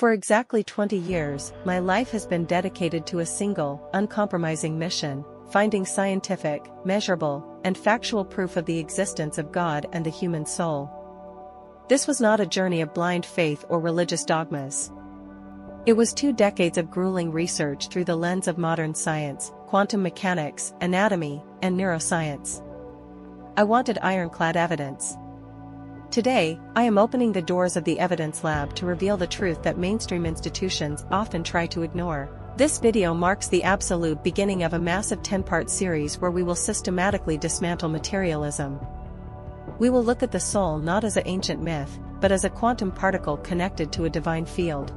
For exactly 20 years, my life has been dedicated to a single, uncompromising mission: finding scientific, measurable, and factual proof of the existence of God and the human soul. This was not a journey of blind faith or religious dogmas. It was 2 decades of grueling research through the lens of modern science, quantum mechanics, anatomy, and neuroscience. I wanted ironclad evidence. Today, I am opening the doors of the evidence lab to reveal the truth that mainstream institutions often try to ignore. This video marks the absolute beginning of a massive 10-part series where we will systematically dismantle materialism. We will look at the soul not as an ancient myth, but as a quantum particle connected to a divine field.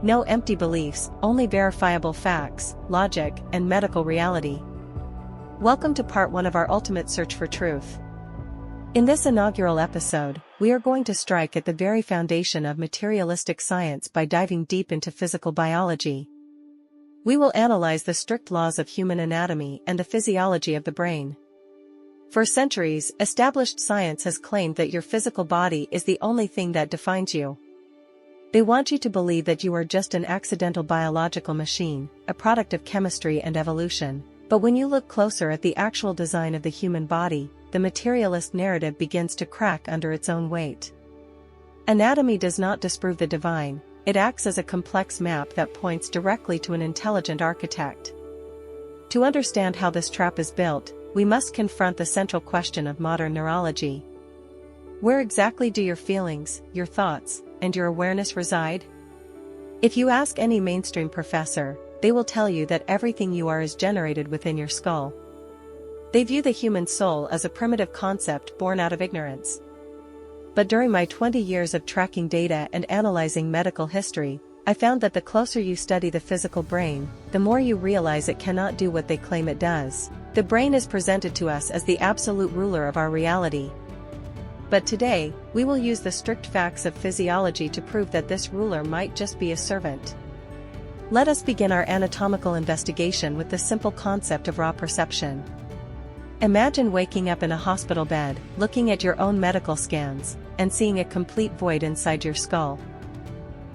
No empty beliefs, only verifiable facts, logic, and medical reality. Welcome to part 1 of our ultimate search for truth. In this inaugural episode, we are going to strike at the very foundation of materialistic science by diving deep into physical biology. We will analyze the strict laws of human anatomy and the physiology of the brain. For centuries, established science has claimed that your physical body is the only thing that defines you. They want you to believe that you are just an accidental biological machine, a product of chemistry and evolution. But when you look closer at the actual design of the human body, the materialist narrative begins to crack under its own weight. Anatomy does not disprove the divine, it acts as a complex map that points directly to an intelligent architect. To understand how this trap is built, we must confront the central question of modern neurology. Where exactly do your feelings, your thoughts, and your awareness reside? If you ask any mainstream professor, they will tell you that everything you are is generated within your skull. They view the human soul as a primitive concept born out of ignorance. But during my 20 years of tracking data and analyzing medical history, I found that the closer you study the physical brain, the more you realize it cannot do what they claim it does. The brain is presented to us as the absolute ruler of our reality. But today, we will use the strict facts of physiology to prove that this ruler might just be a servant. Let us begin our anatomical investigation with the simple concept of raw perception. Imagine waking up in a hospital bed, looking at your own medical scans, and seeing a complete void inside your skull.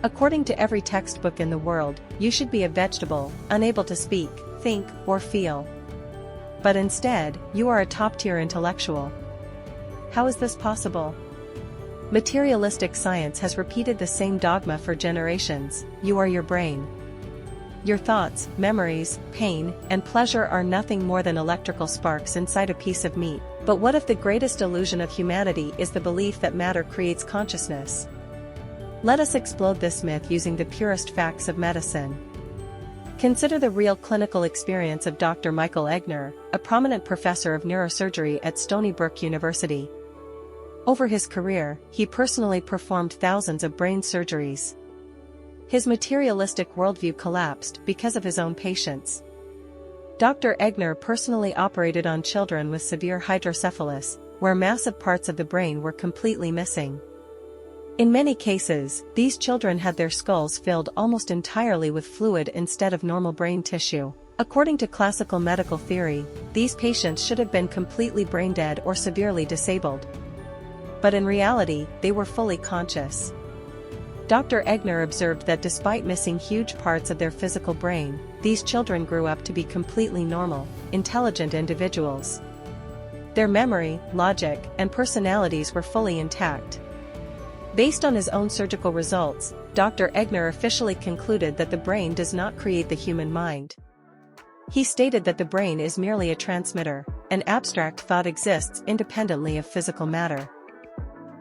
According to every textbook in the world, you should be a vegetable, unable to speak, think, or feel. But instead, you are a top-tier intellectual. How is this possible? Materialistic science has repeated the same dogma for generations: you are your brain. Your thoughts, memories, pain, and pleasure are nothing more than electrical sparks inside a piece of meat. But what if the greatest illusion of humanity is the belief that matter creates consciousness? Let us explode this myth using the purest facts of medicine. Consider the real clinical experience of Dr. Michael Egner, a prominent professor of neurosurgery at Stony Brook University. Over his career, he personally performed thousands of brain surgeries. His materialistic worldview collapsed because of his own patients. Dr. Egner personally operated on children with severe hydrocephalus, where massive parts of the brain were completely missing. In many cases, these children had their skulls filled almost entirely with fluid instead of normal brain tissue. According to classical medical theory, these patients should have been completely brain dead or severely disabled. But in reality, they were fully conscious. Dr. Egner observed that despite missing huge parts of their physical brain, these children grew up to be completely normal, intelligent individuals. Their memory, logic, and personalities were fully intact. Based on his own surgical results, Dr. Egner officially concluded that the brain does not create the human mind. He stated that the brain is merely a transmitter, an abstract thought exists independently of physical matter.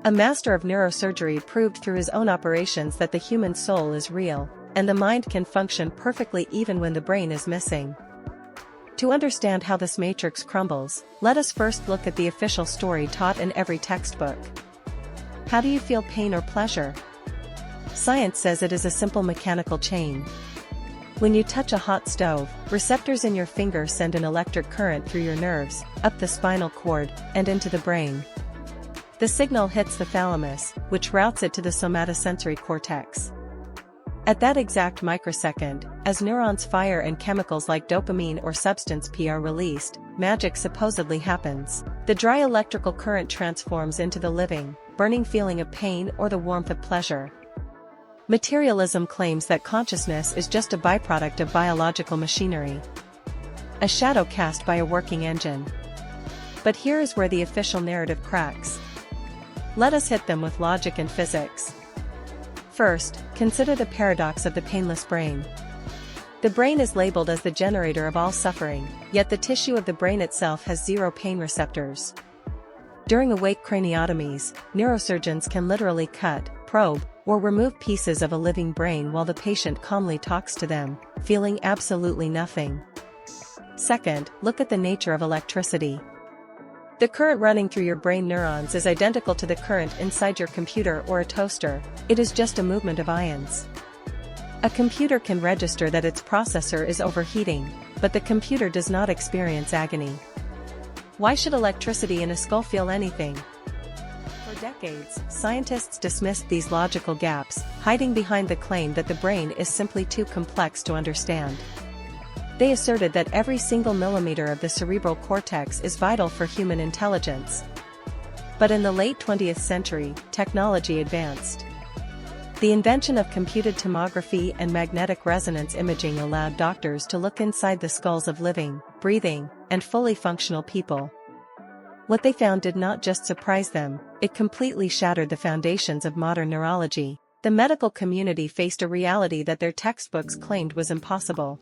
A master of neurosurgery proved through his own operations that the human soul is real, and the mind can function perfectly even when the brain is missing. To understand how this matrix crumbles, let us first look at the official story taught in every textbook. How do you feel pain or pleasure? Science says it is a simple mechanical chain. When you touch a hot stove, receptors in your finger send an electric current through your nerves, up the spinal cord, and into the brain. The signal hits the thalamus, which routes it to the somatosensory cortex. At that exact microsecond, as neurons fire and chemicals like dopamine or substance P are released, magic supposedly happens. The dry electrical current transforms into the living, burning feeling of pain or the warmth of pleasure. Materialism claims that consciousness is just a byproduct of biological machinery, a shadow cast by a working engine. But here is where the official narrative cracks. Let us hit them with logic and physics. First, consider the paradox of the painless brain. The brain is labeled as the generator of all suffering, yet the tissue of the brain itself has zero pain receptors. During awake craniotomies, neurosurgeons can literally cut, probe, or remove pieces of a living brain while the patient calmly talks to them, feeling absolutely nothing. Second, look at the nature of electricity. The current running through your brain neurons is identical to the current inside your computer or a toaster. It is just a movement of ions. A computer can register that its processor is overheating, but the computer does not experience agony. Why should electricity in a skull feel anything? For decades, scientists dismissed these logical gaps, hiding behind the claim that the brain is simply too complex to understand. They asserted that every single millimeter of the cerebral cortex is vital for human intelligence. But in the late 20th century, technology advanced. The invention of computed tomography and magnetic resonance imaging allowed doctors to look inside the skulls of living, breathing, and fully functional people. What they found did not just surprise them, it completely shattered the foundations of modern neurology. The medical community faced a reality that their textbooks claimed was impossible.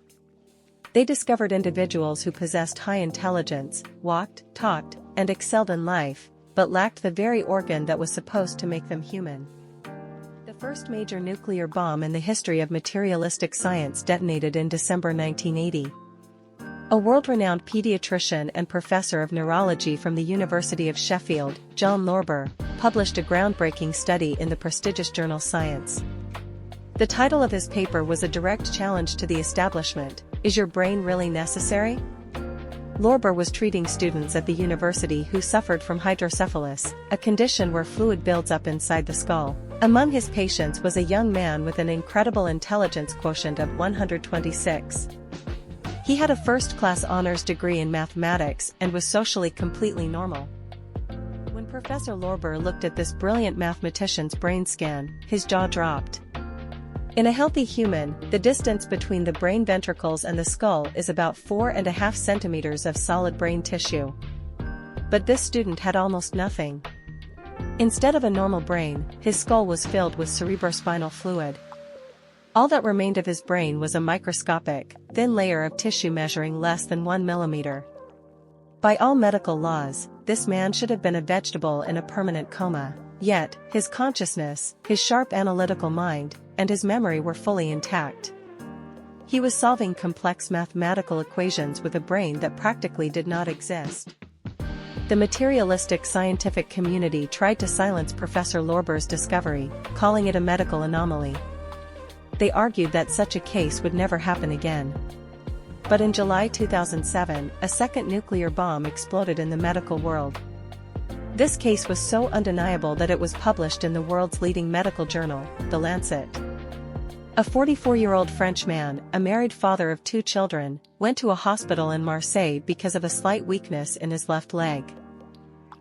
They discovered individuals who possessed high intelligence, walked, talked, and excelled in life, but lacked the very organ that was supposed to make them human. The first major nuclear bomb in the history of materialistic science detonated in December 1980. A world-renowned pediatrician and professor of neurology from the University of Sheffield, John Lorber, published a groundbreaking study in the prestigious journal Science. The title of his paper was a direct challenge to the establishment: Is your brain really necessary? Lorber was treating students at the university who suffered from hydrocephalus, a condition where fluid builds up inside the skull. Among his patients was a young man with an incredible intelligence quotient of 126. He had a first-class honors degree in mathematics and was socially completely normal. When Professor Lorber looked at this brilliant mathematician's brain scan, his jaw dropped. In a healthy human, the distance between the brain ventricles and the skull is about 4.5 centimeters of solid brain tissue. But this student had almost nothing. Instead of a normal brain, his skull was filled with cerebrospinal fluid. All that remained of his brain was a microscopic, thin layer of tissue measuring less than 1 millimeter. By all medical laws, this man should have been a vegetable in a permanent coma. Yet, his consciousness, his sharp analytical mind, and his memory were fully intact. He was solving complex mathematical equations with a brain that practically did not exist. The materialistic scientific community tried to silence Professor Lorber's discovery, calling it a medical anomaly. They argued that such a case would never happen again. But in July 2007, a second nuclear bomb exploded in the medical world. This case was so undeniable that it was published in the world's leading medical journal, The Lancet. A 44-year-old French man, a married father of 2 children, went to a hospital in Marseille because of a slight weakness in his left leg.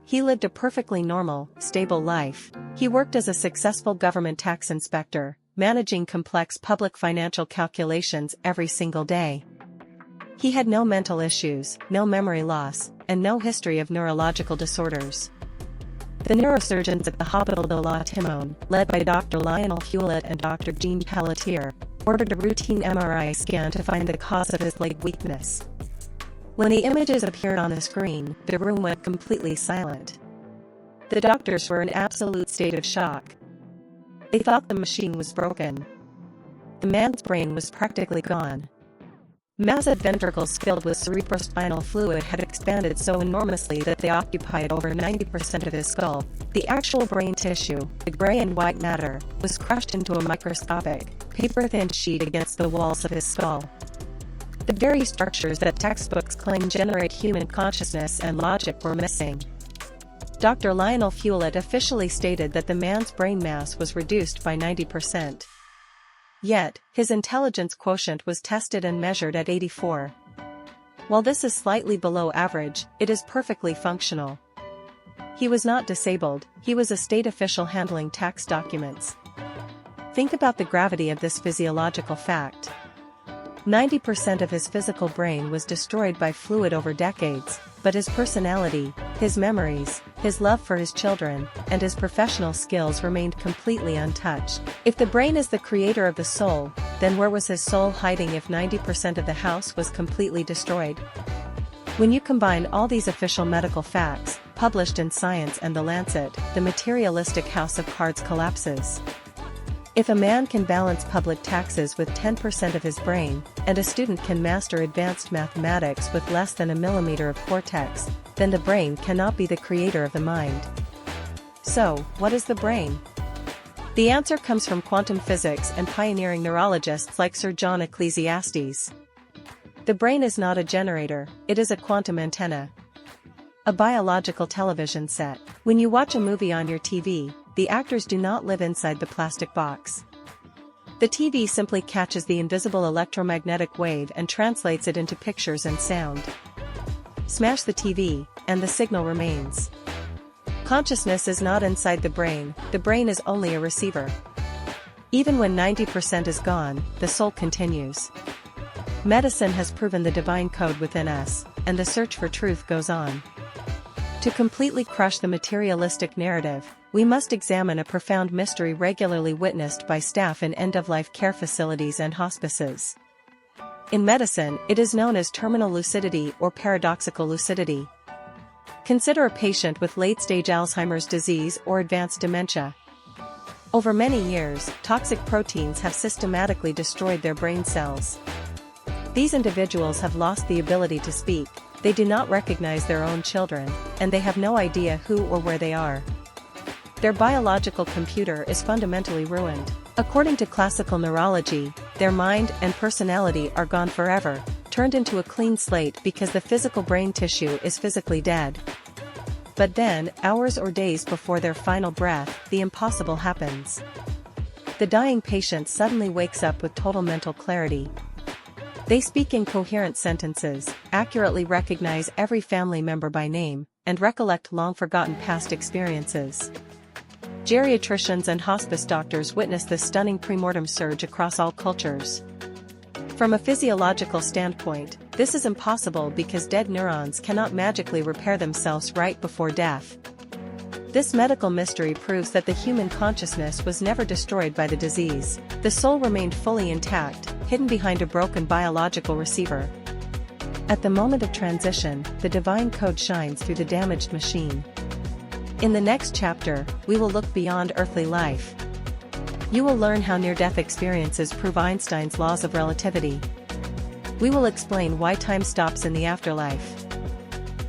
He lived a perfectly normal, stable life. He worked as a successful government tax inspector, managing complex public financial calculations every single day. He had no mental issues, no memory loss, and no history of neurological disorders. The neurosurgeons at the Hôpital de la Timone, led by Dr. Lionel Hewlett and Dr. Jean Pelletier, ordered a routine MRI scan to find the cause of his leg weakness. When the images appeared on the screen, the room went completely silent. The doctors were in absolute state of shock. They thought the machine was broken. The man's brain was practically gone. Massive ventricles filled with cerebrospinal fluid had expanded so enormously that they occupied over 90% of his skull. The actual brain tissue, the gray and white matter, was crushed into a microscopic, paper-thin sheet against the walls of his skull. The very structures that textbooks claim generate human consciousness and logic were missing. Dr. Lionel Hewlett officially stated that the man's brain mass was reduced by 90%. Yet, his intelligence quotient was tested and measured at 84. While this is slightly below average, it is perfectly functional. He was not disabled, he was a state official handling tax documents. Think about the gravity of this physiological fact. 90% of his physical brain was destroyed by fluid over decades, but his personality, his memories, his love for his children, and his professional skills remained completely untouched. If the brain is the creator of the soul, then where was his soul hiding if 90% of the house was completely destroyed? When you combine all these official medical facts, published in Science and The Lancet, the materialistic house of cards collapses. If a man can balance public taxes with 10% of his brain, and a student can master advanced mathematics with less than a millimeter of cortex, then the brain cannot be the creator of the mind. So, what is the brain? The answer comes from quantum physics and pioneering neurologists like Sir John Ecclesiastes. The brain is not a generator, it is a quantum antenna. A biological television set. When you watch a movie on your TV, the actors do not live inside the plastic box. The TV simply catches the invisible electromagnetic wave and translates it into pictures and sound. Smash the TV, and the signal remains. Consciousness is not inside the brain is only a receiver. Even when 90% is gone, the soul continues. Medicine has proven the divine code within us, and the search for truth goes on. To completely crush the materialistic narrative, we must examine a profound mystery regularly witnessed by staff in end-of-life care facilities and hospices. In medicine, it is known as terminal lucidity or paradoxical lucidity. Consider a patient with late-stage Alzheimer's disease or advanced dementia. Over many years, toxic proteins have systematically destroyed their brain cells. These individuals have lost the ability to speak, they do not recognize their own children, and they have no idea who or where they are. Their biological computer is fundamentally ruined. According to classical neurology, their mind and personality are gone forever, turned into a clean slate because the physical brain tissue is physically dead. But then, hours or days before their final breath, the impossible happens. The dying patient suddenly wakes up with total mental clarity. They speak in coherent sentences, accurately recognize every family member by name, and recollect long-forgotten past experiences. Geriatricians and hospice doctors witness this stunning premortem surge across all cultures. From a physiological standpoint, this is impossible because dead neurons cannot magically repair themselves right before death. This medical mystery proves that the human consciousness was never destroyed by the disease. The soul remained fully intact, hidden behind a broken biological receiver. At the moment of transition, the divine code shines through the damaged machine. In the next chapter, we will look beyond earthly life. You will learn how near-death experiences prove Einstein's laws of relativity. We will explain why time stops in the afterlife.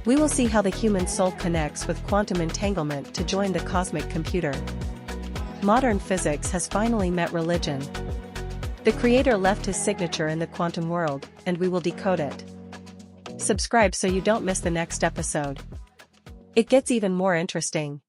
We will see how the human soul connects with quantum entanglement to join the cosmic computer. Modern physics has finally met religion. The creator left his signature in the quantum world, and we will decode it. Subscribe so you don't miss the next episode. It gets even more interesting.